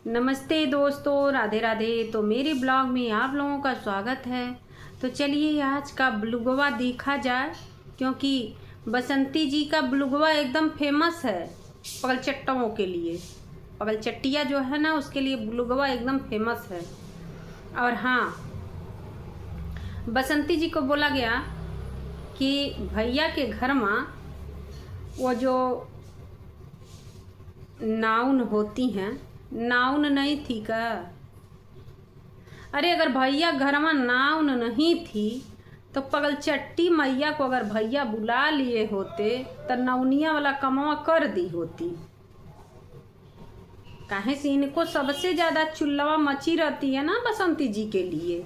नमस्ते दोस्तों, राधे राधे। तो मेरे ब्लॉग में आप लोगों का स्वागत है। तो चलिए आज का ब्लॉगवा देखा जाए, क्योंकि बसंती जी का ब्लॉगवा एकदम फेमस है पगलचट्टों के लिए। पगलचट्टिया जो है ना, उसके लिए ब्लॉगवा एकदम फेमस है। और हाँ, बसंती जी को बोला गया कि भैया के घर में वो जो नाउन होती हैं, नाउन नहीं थी का। अरे अगर भैया घर में नाउन नहीं थी तो पगलचट्टी मैया को अगर भैया बुला लिए होते तो नौनिया वाला कमवा कर दी होती। काहे से इनको सबसे ज़्यादा चुल्लवा मची रहती है ना बसंती जी के लिए।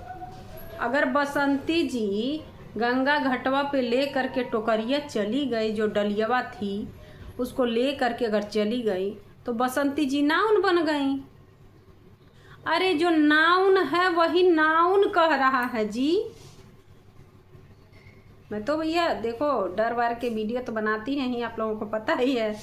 अगर बसंती जी गंगा घाटवा पे ले करके टोकरिया चली गई, जो डलियावा थी उसको ले करके अगर चली गई तो बसंती जी नाउन बन गई। अरे जो नाउन है वही नाउन कह रहा है जी। मैं तो भैया देखो डर वार के वीडियो तो बनाती नहीं, आप लोगों को पता ही है।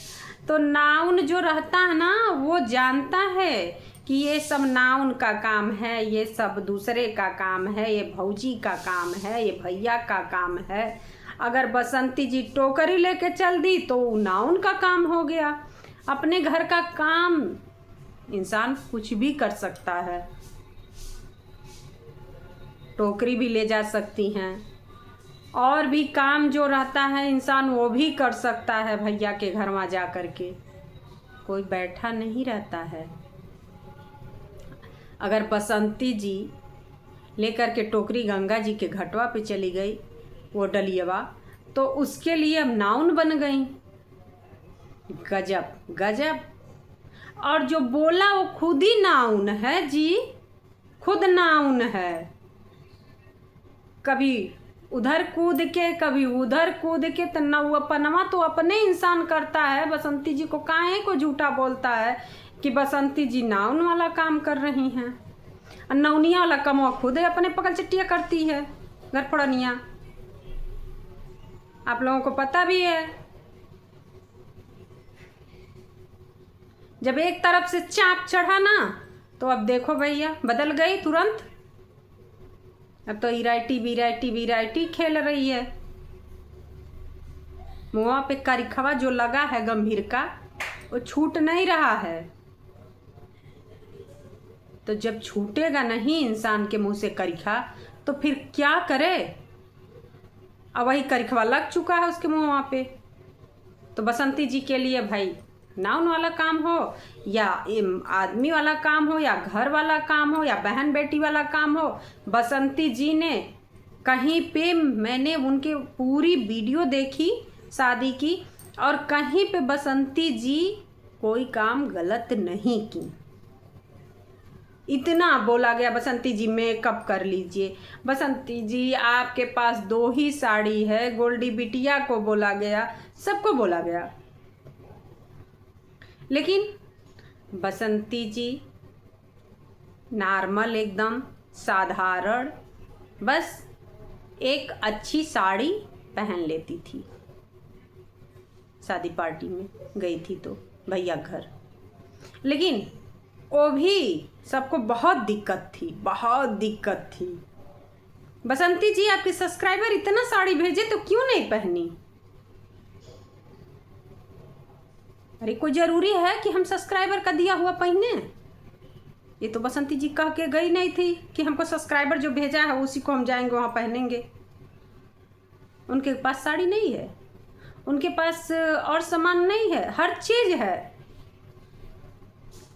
तो नाउन जो रहता है ना, वो जानता है कि ये सब नाउन का काम है, ये सब दूसरे का काम है, ये भौजी का काम है, ये भैया का काम है। अगर बसंती जी टोकरी लेके चल दी तो नाउन का काम हो गया। अपने घर का काम इंसान कुछ भी कर सकता है, टोकरी भी ले जा सकती हैं, और भी काम जो रहता है इंसान वो भी कर सकता है। भैया के घर में जा कर के कोई बैठा नहीं रहता है। अगर बसंती जी लेकर के टोकरी गंगा जी के घटवा पे चली गई, वो डलियवा, तो उसके लिए अब नाउन बन गई। गजब गजब। और जो बोला वो खुद ही नाउन है जी, खुद नाउन है। कभी उधर कूद के कभी उधर कूद के, तो नौपनवा तो अपने इंसान करता है। बसंती जी को काहे को झूठा बोलता है कि बसंती जी नाउन वाला काम कर रही हैं, और नौनिया वाला काम वो खुद अपने पगलचट्टिया करती है घर पड़निया। आप लोगों को पता भी है। जब एक तरफ से चाप चढ़ा ना, तो अब देखो भैया बदल गई तुरंत। अब तो इराइटी बिराइटी बिराइटी खेल रही है। मुँह पे करिखवा जो लगा है गंभीर का, वो छूट नहीं रहा है। तो जब छूटेगा नहीं इंसान के मुंह से करिखा, तो फिर क्या करे। अब वही करिखवा लग चुका है उसके मुँह पे। तो बसंती जी के लिए भाई नाउन वाला काम हो, या आदमी वाला काम हो, या घर वाला काम हो, या बहन बेटी वाला काम हो, बसंती जी ने कहीं पे, मैंने उनके पूरी वीडियो देखी शादी की, और कहीं पे बसंती जी कोई काम गलत नहीं की। इतना बोला गया बसंती जी मेकअप कर लीजिए, बसंती जी आपके पास 2 ही साड़ी है, गोल्डी बिटिया को बोला गया, सबको बोला गया। लेकिन बसंती जी नॉर्मल एकदम साधारण, बस एक अच्छी साड़ी पहन लेती थी। शादी पार्टी में गई थी तो भैया घर, लेकिन वो भी सबको बहुत दिक्कत थी, बहुत दिक्कत थी। बसंती जी आपके सब्सक्राइबर इतना साड़ी भेजे तो क्यों नहीं पहनी। अरे कोई ज़रूरी है कि हम सब्सक्राइबर का दिया हुआ पहने। ये तो बसंती जी कह के गई नहीं थी कि हमको सब्सक्राइबर जो भेजा है उसी को हम जाएंगे वहाँ पहनेंगे। उनके पास साड़ी नहीं है, उनके पास और सामान नहीं है, हर चीज़ है।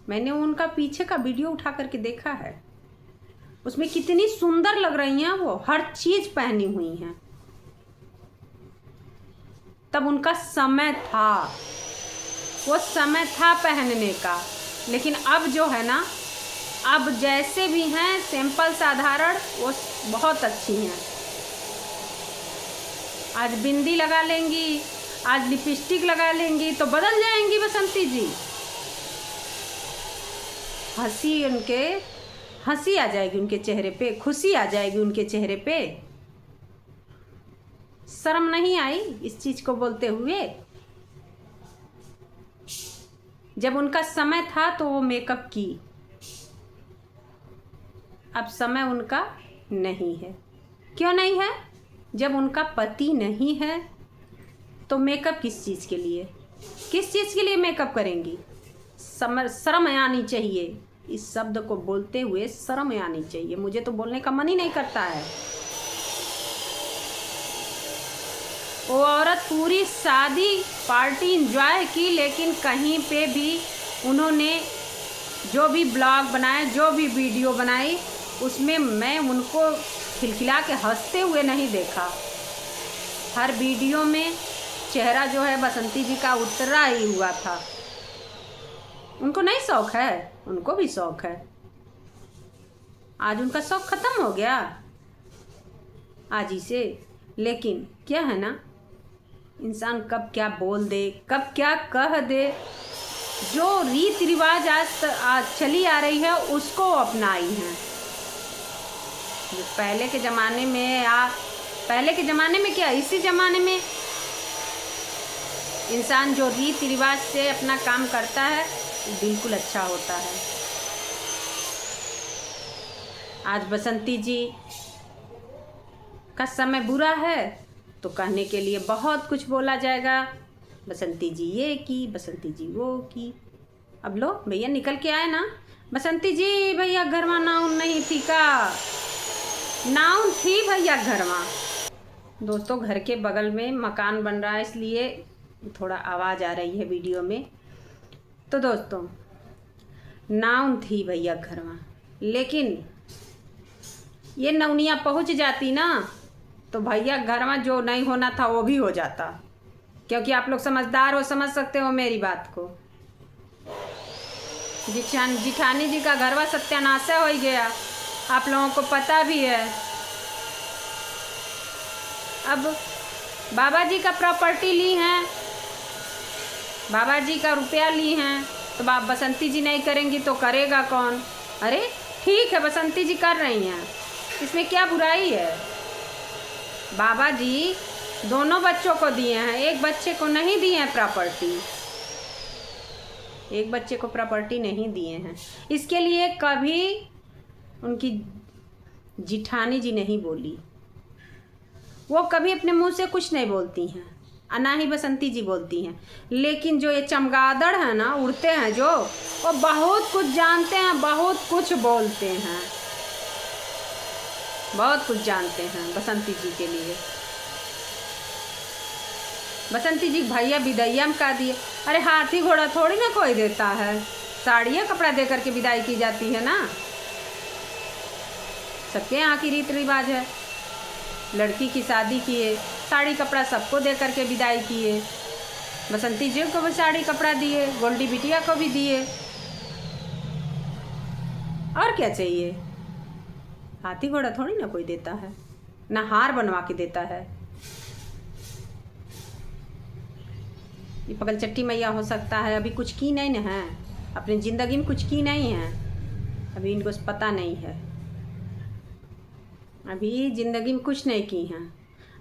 मैंने उनका पीछे का वीडियो उठा करके देखा है, उसमें कितनी सुंदर लग रही हैं वो, हर चीज़ पहनी हुई हैं। तब उनका समय था, वो समय था पहनने का। लेकिन अब जो है ना, अब जैसे भी हैं सिंपल साधारण, वो बहुत अच्छी हैं। आज बिंदी लगा लेंगी, आज लिपस्टिक लगा लेंगी तो बदल जाएंगी बसंती जी। हंसी आ जाएगी उनके चेहरे पे, खुशी आ जाएगी उनके चेहरे पे। शर्म नहीं आई इस चीज़ को बोलते हुए। जब उनका समय था तो वो मेकअप की, अब समय उनका नहीं है। क्यों नहीं है? जब उनका पति नहीं है तो मेकअप किस चीज़ के लिए, किस चीज़ के लिए मेकअप करेंगी? शर्म आनी चाहिए। इस शब्द को बोलते हुए शर्म आनी चाहिए। मुझे तो बोलने का मन ही नहीं करता है। वो औरत पूरी शादी पार्टी एंजॉय की, लेकिन कहीं पे भी उन्होंने जो भी ब्लॉग बनाए, जो भी वीडियो बनाई, उसमें मैं उनको खिलखिला के हंसते हुए नहीं देखा। हर वीडियो में चेहरा जो है बसंती जी का उतरा ही हुआ था। उनको नहीं शौक है? उनको भी शौक है। आज उनका शौक खत्म हो गया आज ही से। लेकिन क्या है ना, इंसान कब क्या बोल दे, कब क्या कह दे। जो रीति रिवाज आज चली आ रही है उसको अपनाई हैं। जो पहले के ज़माने में या पहले के ज़माने में क्या, इसी ज़माने में इंसान जो रीति रिवाज से अपना काम करता है बिल्कुल अच्छा होता है। आज बसंती जी का समय बुरा है तो कहने के लिए बहुत कुछ बोला जाएगा। बसंती जी ये की, बसंती जी वो की। अब लो भैया निकल के आए ना। बसंती जी भैया घर में नाउन नहीं थी का? नाउन थी भैया घर में। दोस्तों घर के बगल में मकान बन रहा है, इसलिए थोड़ा आवाज़ आ रही है वीडियो में। तो दोस्तों नाउन थी भैया घर में, लेकिन ये नौनिया पहुंच जाती ना तो भैया घर में जो नहीं होना था वो भी हो जाता। क्योंकि आप लोग समझदार हो, समझ सकते हो मेरी बात को। जिठानी जी का घरवा सत्यानाश हो गया, आप लोगों को पता भी है। अब बाबा जी का प्रॉपर्टी ली हैं, बाबा जी का रुपया ली हैं, तो बाप बसंती जी नहीं करेंगी तो करेगा कौन? अरे ठीक है बसंती जी कर रही हैं, इसमें क्या बुराई है? बाबा जी दोनों बच्चों को दिए हैं, एक बच्चे को नहीं दिए हैं प्रॉपर्टी, एक बच्चे को प्रॉपर्टी नहीं दिए हैं। इसके लिए कभी उनकी जिठानी जी नहीं बोली, वो कभी अपने मुंह से कुछ नहीं बोलती हैं, ना ही बसंती जी बोलती हैं। लेकिन जो ये चमगादड़ है ना, उड़ते हैं जो, वो बहुत कुछ जानते हैं, बहुत कुछ बोलते हैं, बहुत कुछ जानते हैं बसंती जी के लिए। बसंती जी भैया विदैया में का दिए। अरे हाथी घोड़ा थोड़ी ना कोई देता है, साड़ियाँ कपड़ा दे करके विदाई की जाती है ना। सबके यहाँ की रीति रिवाज है। लड़की की शादी किए, साड़ी कपड़ा सबको दे करके विदाई किए। बसंती जी को भी साड़ी कपड़ा दिए, गोल्डी बिटिया को भी दिए। और क्या चाहिए? हाथी घोड़ा थोड़ी ना कोई देता है, ना हार बनवा के देता है। ये पगल चट्टी मैया हो सकता है अभी कुछ की नहीं ना है, अपनी ज़िंदगी में कुछ की नहीं है, अभी इनको पता नहीं है, अभी ज़िंदगी में कुछ नहीं की हैं।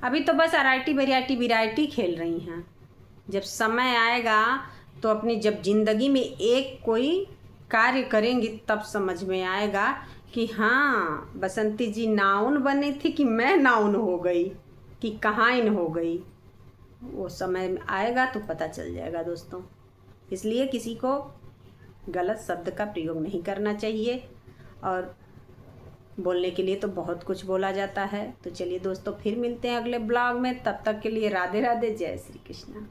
अभी तो बस वैरायटी खेल रही हैं। जब समय आएगा तो अपनी जब ज़िंदगी में एक कोई कार्य करेंगी तब समझ में आएगा कि हाँ बसंती जी नाउन बनी थी कि मैं नाउन हो गई कि कहाँ इन हो गई। वो समय आएगा तो पता चल जाएगा दोस्तों। इसलिए किसी को गलत शब्द का प्रयोग नहीं करना चाहिए, और बोलने के लिए तो बहुत कुछ बोला जाता है। तो चलिए दोस्तों फिर मिलते हैं अगले ब्लॉग में, तब तक के लिए राधे राधे, जय श्री कृष्णा।